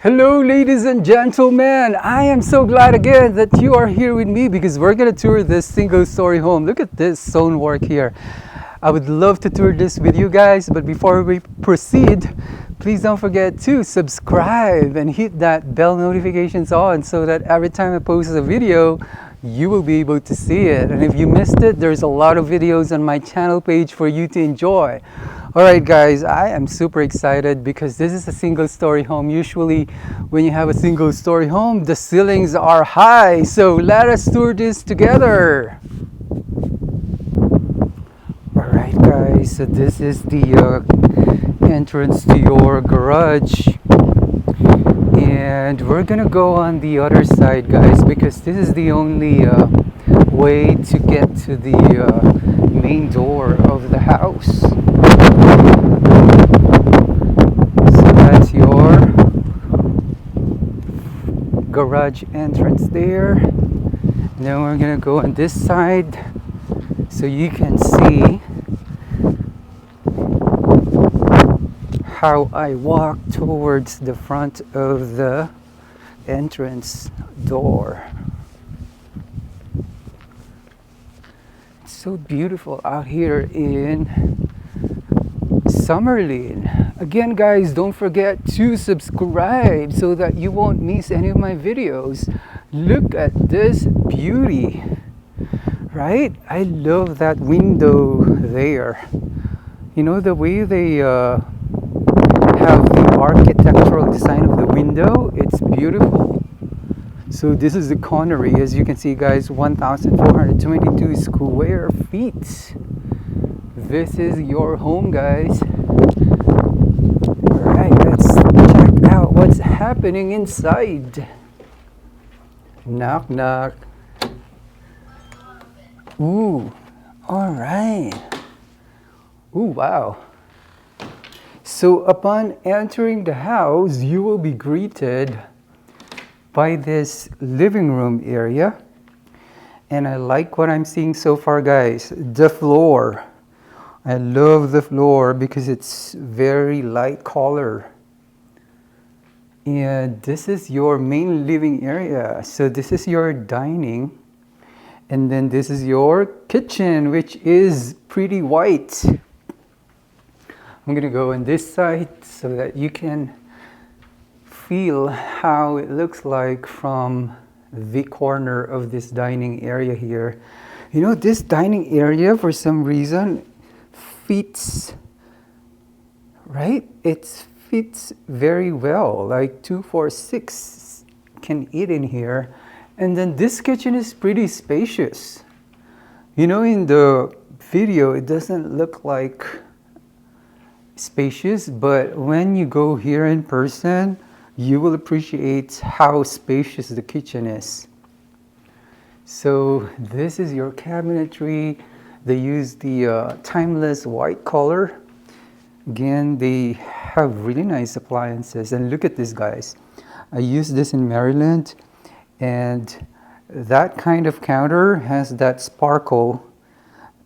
Hello, ladies and gentlemen. I am so glad again that you are here with me because we're going to tour this single-story home. Look at this stonework here. I would love to tour this with you guys, but before we proceed, please don't forget to subscribe and hit that bell notifications on so that every time I post a video, you will be able to see it. And if you missed it, there's a lot of videos on my channel page for you to enjoy. Alright guys, I am super excited because this is a single story home. Usually when you have a single story home, the ceilings are high. So let us tour this together. Alright guys, so this is the entrance to your garage. And we're gonna go on the other side guys because this is the only way to get to the main door of the house. So that's your garage entrance there. Now we're gonna go on this side so you can see how I walk towards the front of the entrance door. It's so beautiful out here in Summerlin. Again guys, don't forget to subscribe so that you won't miss any of my videos. Look at this beauty, right? I love that window there. You know the way they have the architectural design of the window, it's beautiful. So this is the Connery, as you can see guys, 1,422 square feet. This is your home guys. Alright, let's check out what's happening inside. Knock knock. Ooh, alright. Ooh, wow. So upon entering the house, you will be greeted by this living room area. And I like what I'm seeing so far guys. The floor. I love the floor because it's very light color. And this is your main living area. So this is your dining. And then this is your kitchen, which is pretty white. I'm gonna go on this side so that you can feel how it looks like from the corner of this dining area here. You know, this dining area for some reason fits, right? It fits very well, like 2, 4, 6 can eat in here. And then this kitchen is pretty spacious. You know, in the video, it doesn't look like spacious, but when you go here in person, you will appreciate how spacious the kitchen is. So this is your cabinetry. They use the timeless white color. Again, they have really nice appliances. And look at this, guys. I used this in Maryland, and that kind of counter has that sparkle.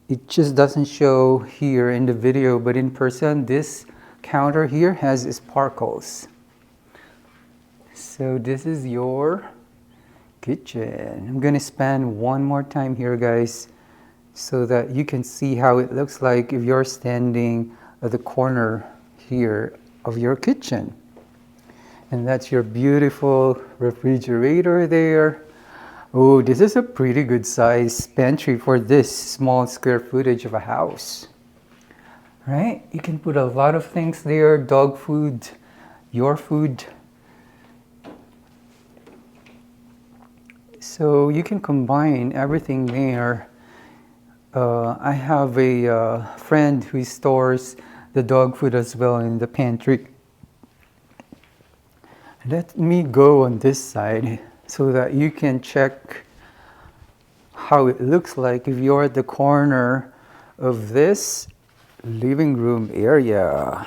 It just doesn't show here in the video, but in person, this counter here has sparkles. So this is your kitchen. I'm gonna spend one more time here, guys, so that you can see how it looks like if you're standing at the corner here of your kitchen. And that's your beautiful refrigerator there. Oh, this is a pretty good size pantry for this small square footage of a house. Right? You can put a lot of things there, dog food, your food. So you can combine everything there. I have a friend who stores the dog food as well in the pantry. Let me go on this side so that you can check how it looks like if you're at the corner of this living room area.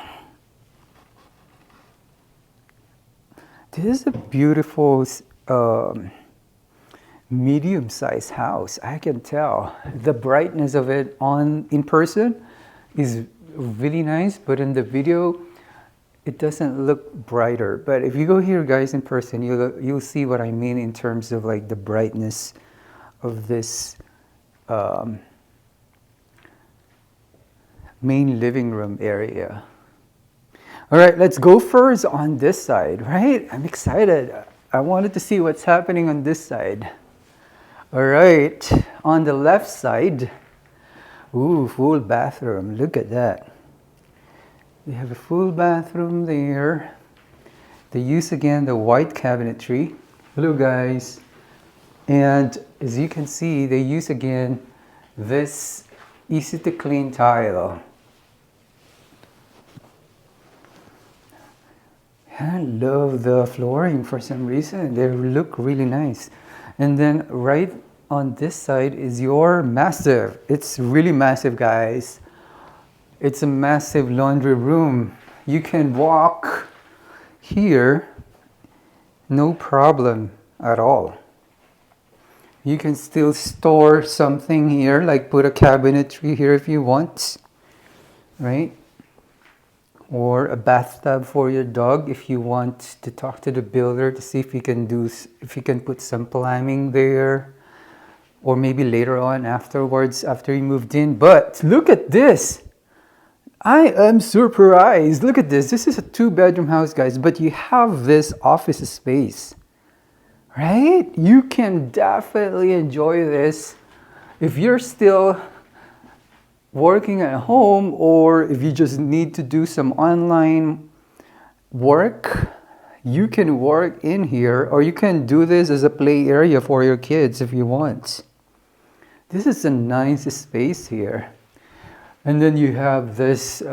This is a beautiful medium-sized house. I can tell the brightness of it in person is really nice, but in the video it doesn't look brighter. But if you go here, guys, in person, you'll see what I mean in terms of like the brightness of this main living room area. All right, let's go first on this side, right? I'm excited. I wanted to see what's happening on this side. All right, on the left side, ooh, full bathroom. Look at that. We have a full bathroom there. They use again the white cabinetry. Hello, guys. And as you can see, they use again this easy to clean tile. I love the flooring for some reason. They look really nice. And then right on this side is your massive. It's really massive, guys. It's a massive laundry room. You can walk here, no problem at all. You can still store something here, like put a cabinetry here if you want, right? Or a bathtub for your dog if you want to talk to the builder to see if you can put some plumbing there, or maybe later on afterwards after you moved in. But look at this. I am surprised. Look at this. This is a 2-bedroom house, guys, but you have this office space, right? You can definitely enjoy this if you're still working at home, or if you just need to do some online work. You can work in here, or you can do this as a play area for your kids if you want. This is a nice space here. And then you have this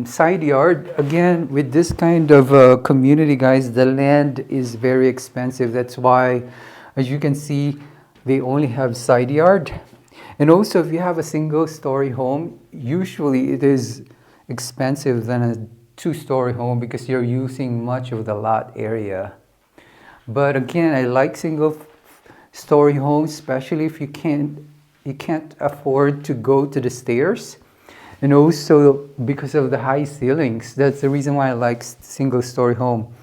side yard. Again, with this kind of community, guys, the land is very expensive. That's why, as you can see, they only have side yard. And also, if you have a single-story home, usually it is expensive than a 2-story home because you're using much of the lot area. But again, I like single-story homes, especially if you can't afford to go to the stairs. And also because of the high ceilings. That's the reason why I like single-story home.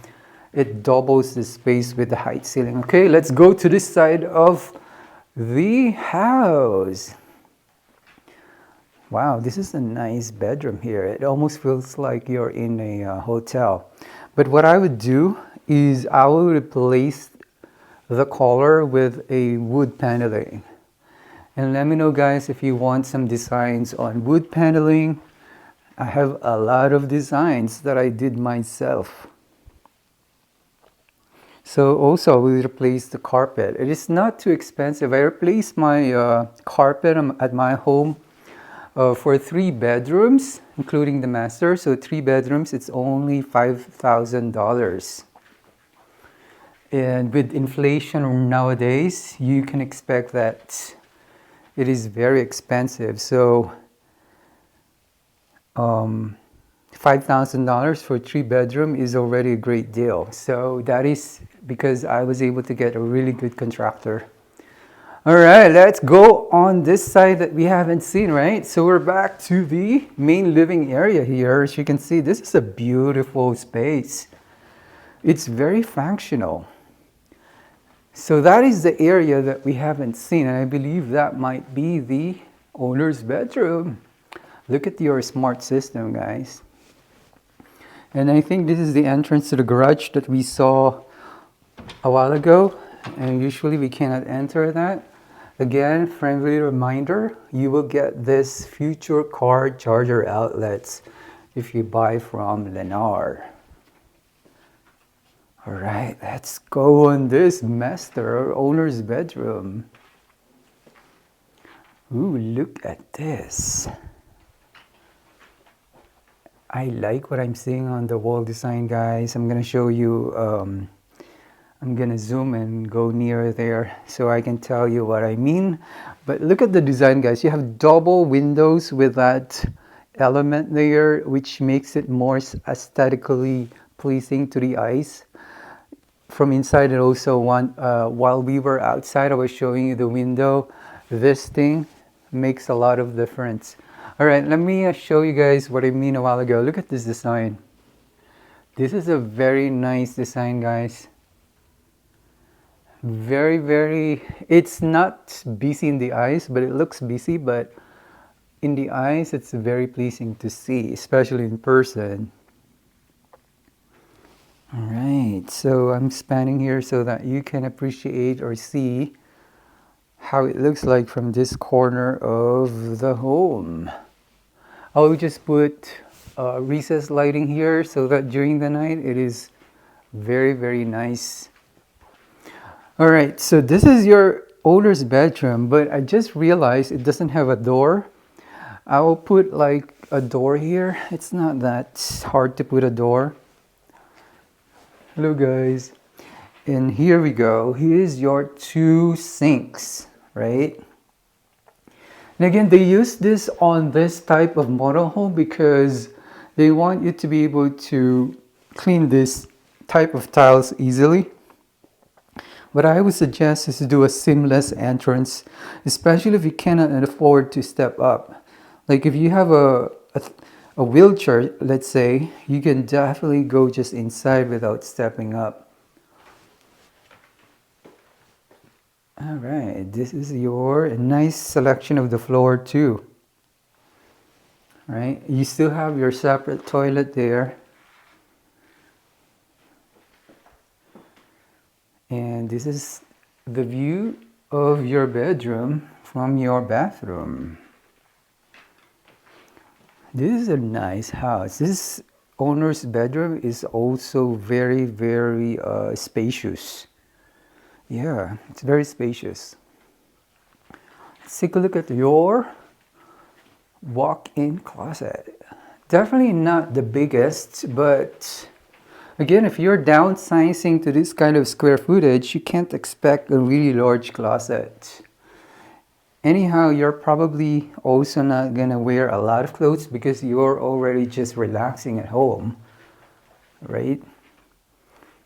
It doubles the space with the high ceiling. Okay, let's go to this side of the house. Wow, this is a nice bedroom here. It almost feels like you're in a hotel. But what I would do is I will replace the color with a wood paneling. And let me know, guys, if you want some designs on wood paneling. I have a lot of designs that I did myself. So also we replaced the carpet. It is not too expensive. I replaced my carpet at my home for 3 bedrooms, including the master. So 3 bedrooms, it's only $5,000. And with inflation nowadays, you can expect that it is very expensive. So $5,000 for 3 bedroom is already a great deal. So that is because I was able to get a really good contractor. All right, let's go on this side that we haven't seen, right? So we're back to the main living area here. As you can see, this is a beautiful space. It's very functional. So that is the area that we haven't seen, and I believe that might be the owner's bedroom. Look at your smart system, guys. And I think this is the entrance to the garage that we saw a while ago, and usually we cannot enter that. Again, friendly reminder, you will get this future car charger outlets if you buy from Lennar. All right, let's go on this master owner's bedroom. Ooh, look at this. I like what I'm seeing on the wall design, guys. I'm gonna show you, I'm gonna zoom and go near there so I can tell you what I mean. But look at the design, guys. You have double windows with that element there, which makes it more aesthetically pleasing to the eyes. From inside, and also while we were outside, I was showing you the window. This thing makes a lot of difference. All right, let me show you guys what I mean a while ago. Look at this design. This is a very nice design, guys. Very, very, it's not busy in the eyes, but it looks busy, but in the eyes, it's very pleasing to see, especially in person. All right, so I'm spanning here so that you can appreciate or see how it looks like from this corner of the home. I'll just put recessed lighting here so that during the night it is very, very nice. All right, so this is your owner's bedroom, but I just realized it doesn't have a door. I will put like a door here. It's not that hard to put a door. Hello guys. And here we go. Here's your 2 sinks, right? And again, they use this on this type of motorhome because they want you to be able to clean this type of tiles easily. What I would suggest is to do a seamless entrance, especially if you cannot afford to step up. Like if you have a wheelchair, let's say, you can definitely go just inside without stepping up. All right, this is your nice selection of the floor too. All right, you still have your separate toilet there. And this is the view of your bedroom from your bathroom. This is a nice house. This owner's bedroom is also very, very spacious. Yeah, it's very spacious. Let's take a look at your walk-in closet. Definitely not the biggest, but again, if you're downsizing to this kind of square footage, you can't expect a really large closet. Anyhow, you're probably also not gonna wear a lot of clothes because you're already just relaxing at home, right?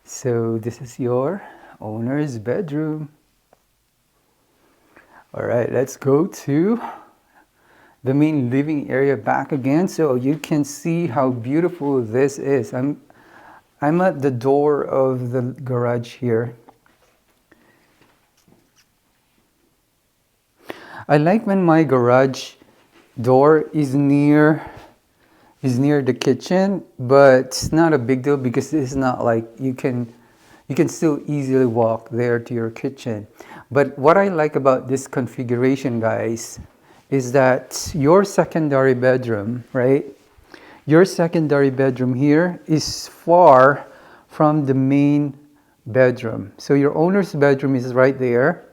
So this is your owner's bedroom. All right, let's go to the main living area back again so you can see how beautiful this is. I'm at the door of the garage here. I like when my garage door is near the kitchen, but it's not a big deal because it's not like you can still easily walk there to your kitchen. But what I like about this configuration, guys, is that your secondary bedroom, right? Your secondary bedroom here is far from the main bedroom. So your owner's bedroom is right there,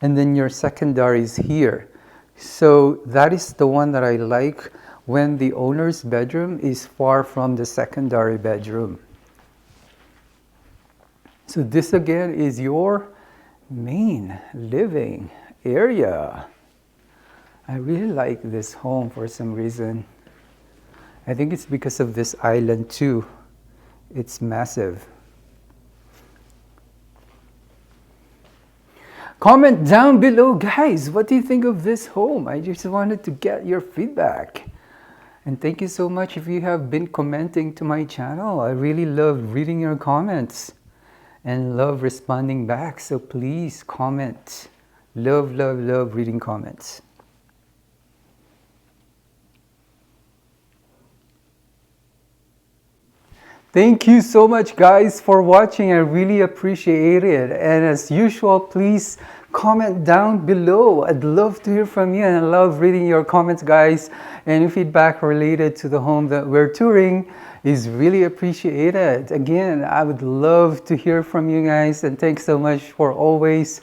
and then your secondary is here. So that is the one that I like, when the owner's bedroom is far from the secondary bedroom. So this again is your main living area. I really like this home for some reason. I think it's because of this island too. It's massive. Comment down below, guys. What do you think of this home? I just wanted to get your feedback. And thank you so much if you have been commenting to my channel. I really love reading your comments and love responding back. So please comment. Love, love, love reading comments. Thank you so much, guys, for watching. I really appreciate it. And as usual, please comment down below. I'd love to hear from you, and I love reading your comments, guys. Any feedback related to the home that we're touring is really appreciated. Again, I would love to hear from you guys, and thanks so much for always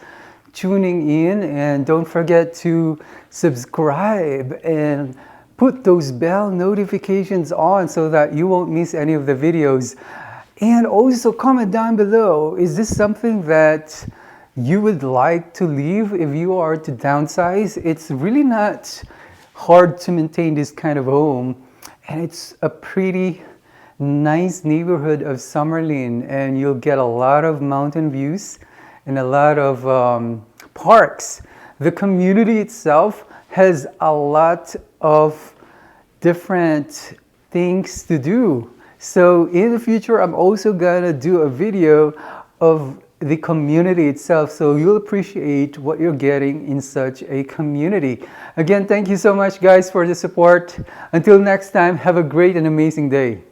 tuning in. And don't forget to subscribe and put those bell notifications on so that you won't miss any of the videos. And also comment down below, is this something that you would like to leave if you are to downsize? It's really not hard to maintain this kind of home, and it's a pretty nice neighborhood of Summerlin, and you'll get a lot of mountain views and a lot of parks. The community itself has a lot of different things to do. So in the future, I'm also gonna do a video of the community itself, so you'll appreciate what you're getting in such a community. Again, thank you so much guys for the support. Until next time, have a great and amazing day.